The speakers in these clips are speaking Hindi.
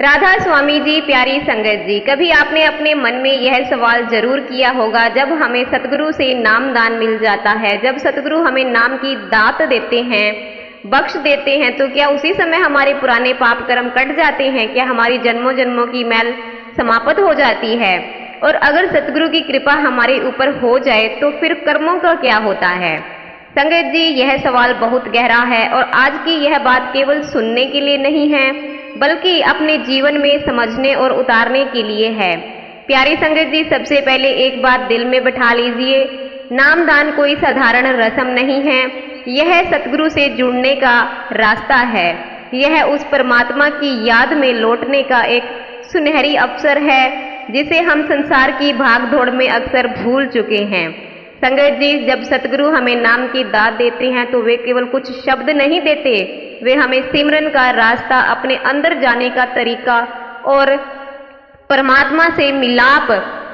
राधा स्वामी जी, प्यारी संगत जी, कभी आपने अपने मन में यह सवाल जरूर किया होगा, जब हमें सतगुरु से नाम दान मिल जाता है, जब सतगुरु हमें नाम की दात देते हैं, बख्श देते हैं, तो क्या उसी समय हमारे पुराने पाप कर्म कट जाते हैं? क्या हमारी जन्मों जन्मों की मैल समाप्त हो जाती है? और अगर सतगुरु की कृपा हमारे ऊपर हो जाए तो फिर कर्मों का क्या होता है? संगत जी, यह सवाल बहुत गहरा है और आज की यह बात केवल सुनने के लिए नहीं है, बल्कि अपने जीवन में समझने और उतारने के लिए है। प्यारी संगत जी, सबसे पहले एक बात दिल में बैठा लीजिए, नामदान कोई साधारण रस्म नहीं है, यह सतगुरु से जुड़ने का रास्ता है। यह उस परमात्मा की याद में लौटने का एक सुनहरी अवसर है जिसे हम संसार की भागदौड़ में अक्सर भूल चुके हैं। संगत जी, जब सतगुरु हमें नाम की दात देते हैं तो वे केवल कुछ शब्द नहीं देते, वे हमें सिमरन का रास्ता, अपने अंदर जाने का तरीका और परमात्मा से मिलाप,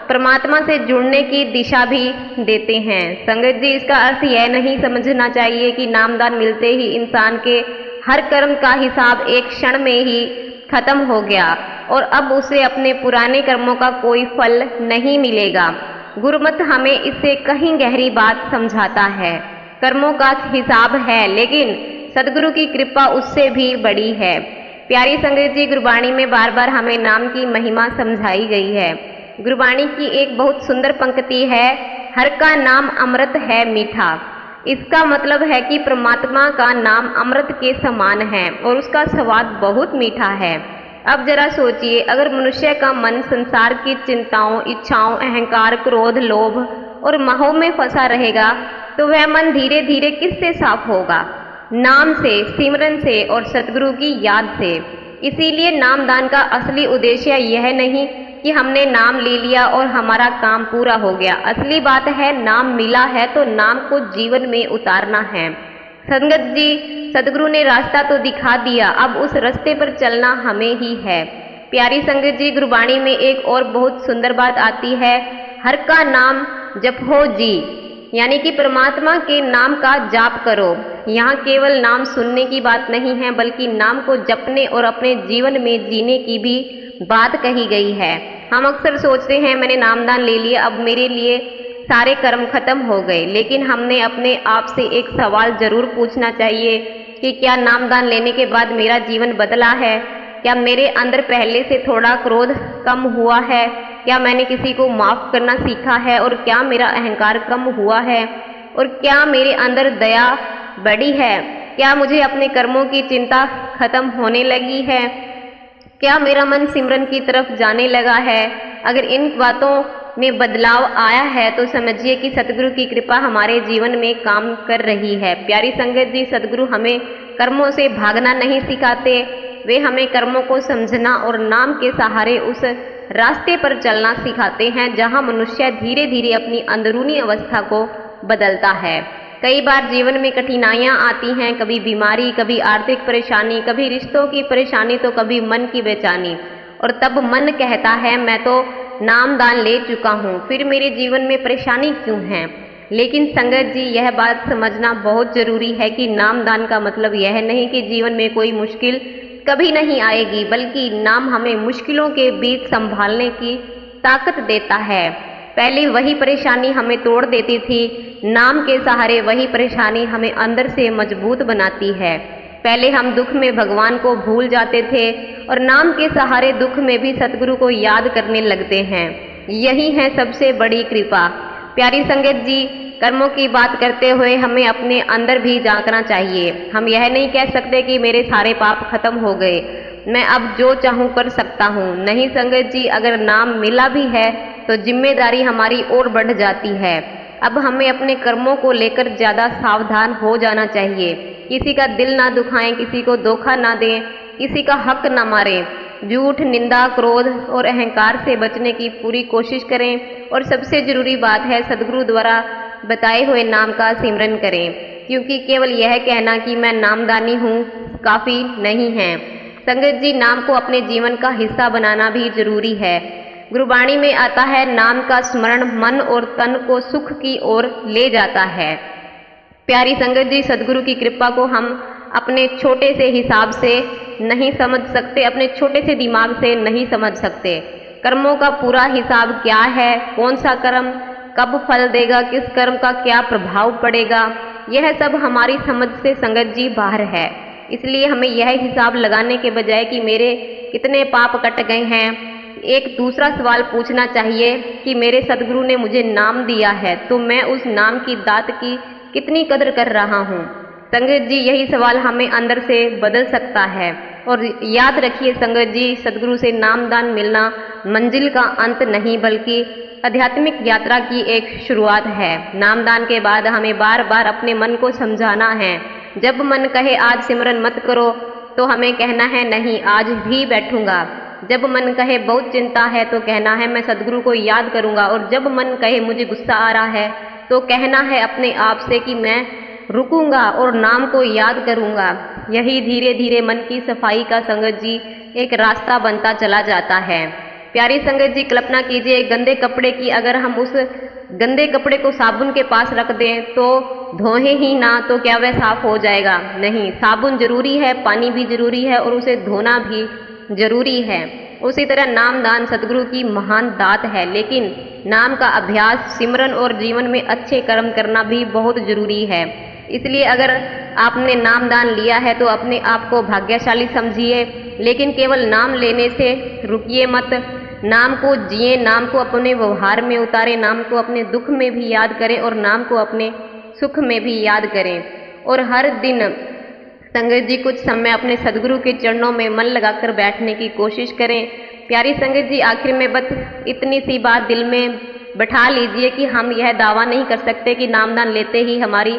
परमात्मा से जुड़ने की दिशा भी देते हैं। संगत जी, इसका अर्थ यह नहीं समझना चाहिए कि नामदान मिलते ही इंसान के हर कर्म का हिसाब एक क्षण में ही खत्म हो गया और अब उसे अपने पुराने कर्मों का कोई फल नहीं मिलेगा। गुरुमत हमें इससे कहीं गहरी बात समझाता है। कर्मों का हिसाब है, लेकिन सदगुरु की कृपा उससे भी बड़ी है। प्यारी संगत जी, गुरबाणी में बार बार हमें नाम की महिमा समझाई गई है। गुरबाणी की एक बहुत सुंदर पंक्ति है, हर का नाम अमृत है मीठा। इसका मतलब है कि परमात्मा का नाम अमृत के समान है और उसका स्वाद बहुत मीठा है। अब जरा सोचिए, अगर मनुष्य का मन संसार की चिंताओं, इच्छाओं, अहंकार, क्रोध, लोभ और मोह में फंसा रहेगा तो वह मन धीरे धीरे किससे साफ होगा? नाम से, सिमरन से और सतगुरु की याद से। इसीलिए नामदान का असली उद्देश्य यह नहीं कि हमने नाम ले लिया और हमारा काम पूरा हो गया। असली बात है, नाम मिला है तो नाम को जीवन में उतारना है। संगत जी, सदगुरु ने रास्ता तो दिखा दिया, अब उस रास्ते पर चलना हमें ही है। प्यारी संगत जी, गुरबाणी में एक और बहुत सुंदर बात आती है, हर का नाम जपो जी, यानी कि परमात्मा के नाम का जाप करो। यहाँ केवल नाम सुनने की बात नहीं है, बल्कि नाम को जपने और अपने जीवन में जीने की भी बात कही गई है। हम अक्सर सोचते हैं, मैंने नामदान ले लिया, अब मेरे लिए सारे कर्म खत्म हो गए, लेकिन हमने अपने आप से एक सवाल जरूर पूछना चाहिए कि क्या नामदान लेने के बाद मेरा जीवन बदला है? क्या मेरे अंदर पहले से थोड़ा क्रोध कम हुआ है? क्या मैंने किसी को माफ करना सीखा है? और क्या मेरा अहंकार कम हुआ है? और क्या मेरे अंदर दया बढ़ी है? क्या मुझे अपने कर्मों की चिंता खत्म होने लगी है? क्या मेरा मन सिमरन की तरफ जाने लगा है? अगर इन बातों में बदलाव आया है तो समझिए कि सतगुरु की कृपा हमारे जीवन में काम कर रही है। प्यारी संगत जी, सतगुरु हमें कर्मों से भागना नहीं सिखाते, वे हमें कर्मों को समझना और नाम के सहारे उस रास्ते पर चलना सिखाते हैं जहां मनुष्य धीरे धीरे अपनी अंदरूनी अवस्था को बदलता है। कई बार जीवन में कठिनाइयां आती हैं, कभी बीमारी, कभी आर्थिक परेशानी, कभी रिश्तों की परेशानी, तो कभी मन की बेचैनी, और तब मन कहता है मैं तो नामदान ले चुका हूँ, फिर मेरे जीवन में परेशानी क्यों है? लेकिन संगत जी, यह बात समझना बहुत जरूरी है कि नामदान का मतलब यह नहीं कि जीवन में कोई मुश्किल कभी नहीं आएगी, बल्कि नाम हमें मुश्किलों के बीच संभालने की ताकत देता है। पहले वही परेशानी हमें तोड़ देती थी, नाम के सहारे वही परेशानी हमें अंदर से मजबूत बनाती है। पहले हम दुख में भगवान को भूल जाते थे और नाम के सहारे दुख में भी सतगुरु को याद करने लगते हैं। यही है सबसे बड़ी कृपा। प्यारी संगत जी, कर्मों की बात करते हुए हमें अपने अंदर भी झांकना चाहिए। हम यह नहीं कह सकते कि मेरे सारे पाप खत्म हो गए, मैं अब जो चाहूँ कर सकता हूँ। नहीं संगत जी, अगर नाम मिला भी है तो जिम्मेदारी हमारी और बढ़ जाती है। अब हमें अपने कर्मों को लेकर ज्यादा सावधान हो जाना चाहिए। किसी का दिल ना दुखाएं, किसी को धोखा ना दें, किसी का हक ना मारें। झूठ, निंदा, क्रोध और अहंकार से बचने की पूरी कोशिश करें और सबसे जरूरी बात है, सदगुरु द्वारा बताए हुए नाम का सिमरन करें, क्योंकि केवल यह कहना कि मैं नामदानी हूँ काफी नहीं है। संगत जी, नाम को अपने जीवन का हिस्सा बनाना भी जरूरी है। गुरबाणी में आता है, नाम का स्मरण मन और तन को सुख की ओर ले जाता है। प्यारी संगत जी, सदगुरु की कृपा को हम अपने छोटे से हिसाब से नहीं समझ सकते, अपने छोटे से दिमाग से नहीं समझ सकते। कर्मों का पूरा हिसाब क्या है, कौन सा कर्म कब फल देगा, किस कर्म का क्या प्रभाव पड़ेगा, यह सब हमारी समझ से संगत जी बाहर है। इसलिए हमें यह हिसाब लगाने के बजाय कि मेरे कितने पाप कट गए हैं, एक दूसरा सवाल पूछना चाहिए कि मेरे सदगुरु ने मुझे नाम दिया है तो मैं उस नाम की दात की कितनी कदर कर रहा हूँ। संगत जी, यही सवाल हमें अंदर से बदल सकता है। और याद रखिए संगत जी, सदगुरु से नामदान मिलना मंजिल का अंत नहीं बल्कि आध्यात्मिक यात्रा की एक शुरुआत है। नामदान के बाद हमें बार बार अपने मन को समझाना है। जब मन कहे आज सिमरन मत करो तो हमें कहना है नहीं, आज भी बैठूंगा। जब मन कहे बहुत चिंता है तो कहना है मैं सदगुरु को याद करूंगा। और जब मन कहे मुझे गुस्सा आ रहा है तो कहना है अपने आप से कि मैं रुकूंगा और नाम को याद करूंगा। यही धीरे धीरे मन की सफाई का संगत जी एक रास्ता बनता चला जाता है। प्यारी संगत जी, कल्पना कीजिए गंदे कपड़े की, अगर हम उस गंदे कपड़े को साबुन के पास रख दें तो धोए ही ना तो क्या वह साफ हो जाएगा? नहीं, साबुन जरूरी है, पानी भी जरूरी है और उसे धोना भी जरूरी है। उसी तरह नामदान सतगुरु की महान दात है, लेकिन नाम का अभ्यास, सिमरन और जीवन में अच्छे कर्म करना भी बहुत जरूरी है। इसलिए अगर आपने नामदान लिया है तो अपने आप को भाग्यशाली समझिए, लेकिन केवल नाम लेने से रुकिए मत। नाम को जिए, नाम को अपने व्यवहार में उतारें, नाम को अपने दुख में भी याद करें और नाम को अपने सुख में भी याद करें। और हर दिन संगत जी कुछ समय अपने सदगुरु के चरणों में मन लगाकर बैठने की कोशिश करें। प्यारी संगत जी, आखिर में बस इतनी सी बात दिल में बैठा लीजिए कि हम यह दावा नहीं कर सकते कि नामदान लेते ही हमारी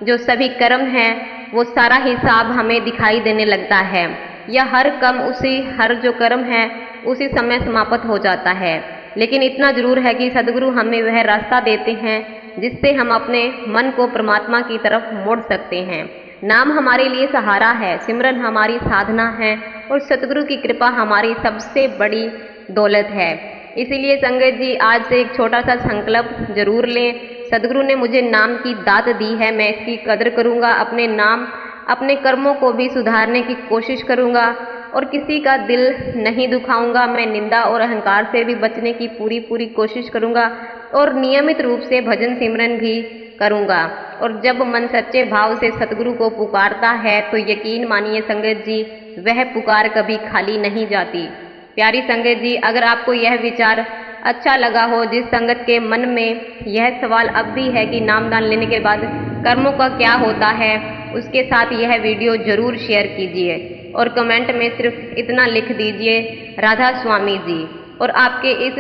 जो सभी कर्म हैं वो सारा हिसाब हमें दिखाई देने लगता है, या हर जो कर्म है उसी समय समाप्त हो जाता है। लेकिन इतना जरूर है कि सदगुरु हमें वह रास्ता देते हैं जिससे हम अपने मन को परमात्मा की तरफ मोड़ सकते हैं। नाम हमारे लिए सहारा है, सिमरन हमारी साधना है और सतगुरु की कृपा हमारी सबसे बड़ी दौलत है। इसीलिए संगत जी, आज से एक छोटा सा संकल्प जरूर लें। सदगुरु ने मुझे नाम की दात दी है, मैं इसकी कदर करूंगा, अपने कर्मों को भी सुधारने की कोशिश करूंगा और किसी का दिल नहीं दुखाऊंगा। मैं निंदा और अहंकार से भी बचने की पूरी कोशिश करूंगा और नियमित रूप से भजन सिमरन भी करूंगा। और जब मन सच्चे भाव से सतगुरु को पुकारता है तो यकीन मानिए संगत जी, वह पुकार कभी खाली नहीं जाती। प्यारी संगत जी, अगर आपको यह विचार अच्छा लगा हो, जिस संगत के मन में यह सवाल अब भी है कि नामदान लेने के बाद कर्मों का क्या होता है, उसके साथ यह वीडियो जरूर शेयर कीजिए और कमेंट में सिर्फ इतना लिख दीजिए, राधा स्वामी जी। और आपके इस